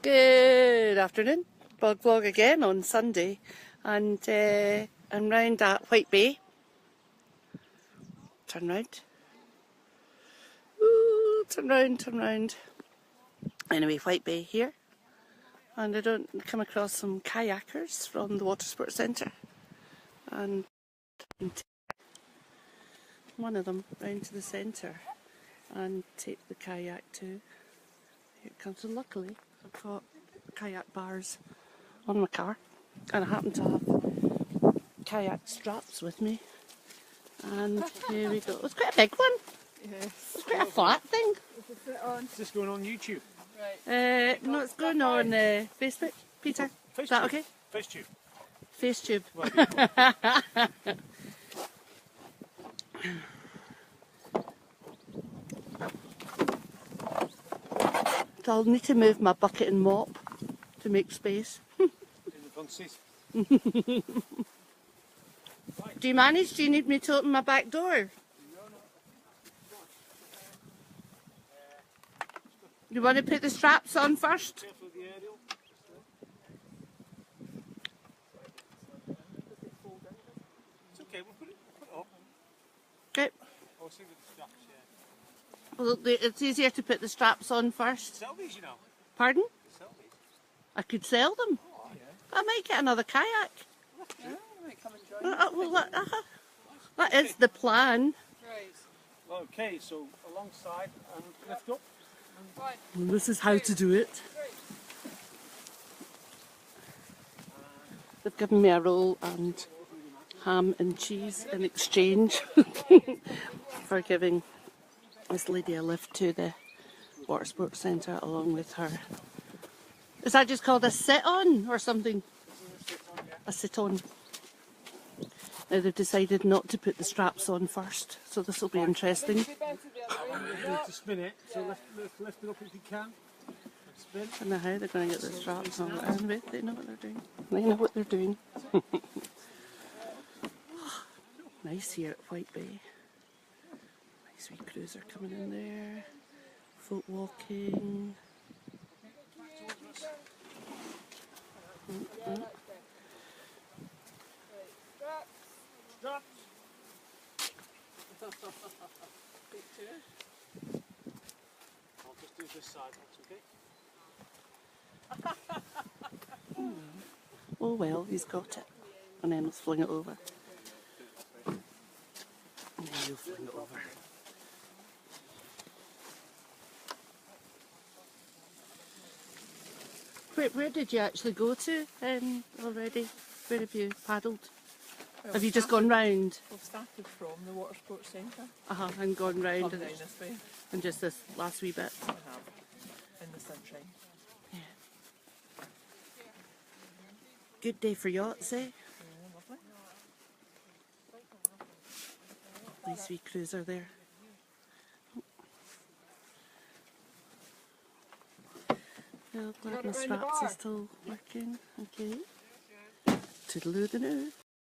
Good afternoon, Bog vlog again on Sunday, and I'm round at White Bay. Turn round. Ooh, turn round. Anyway, White Bay here, and I don't come across some kayakers from the water sports centre, and one of them round to the centre and take the kayak too. Here it comes, and luckily I've got kayak bars on my car, and I happen to have kayak straps with me, and here we go. It's quite a big one. Yes. It's quite a flat thing. Is this going on YouTube? Right. No, it's going on Facebook, Peter. Is that okay? FaceTube. FaceTube. So I'll need to move my bucket and mop to make space. In the front seat. Do you manage? Do you need me to open my back door? You want to put the straps on first? Careful with the aerial. It's okay, we'll put it up. Okay. I was thinking the straps, yeah. Well, it's easier to put the straps on first. Sell these, you know. Pardon? Sell these. I could sell them. Oh, yeah. I might get another kayak. Yeah, I might come and join That is the plan. Right. Okay, so alongside and lift up. And this is how to do it. They've given me a roll and ham and cheese in exchange for giving this lady a lift to the water sports centre along with her. Is that just called a sit-on or something? A sit-on. Now they've decided not to put the straps on first, so this will be interesting. You need to spin it, so lift it up if you can. Spin. I don't know how they're going to get the straps on. Anyway, they know what they're doing. They know what they're doing. Nice here at White Bay. Nice wee cruiser coming in there. Folk walking. Straps. I'll just do this side, that's okay? Oh well, he's got it. And then we'll fling it over. And then you'll fling it over. Where did you actually go to already? Where have you paddled? Well, Have you just gone round? We've started from the water sports centre. And gone round Come down this way. and just this last wee bit. We have in the sunshine. Yeah. Good day for yachts, eh? Yeah, lovely. Nice wee cruiser there. Well, glad my straps are still working. Okay. Toodle LOO.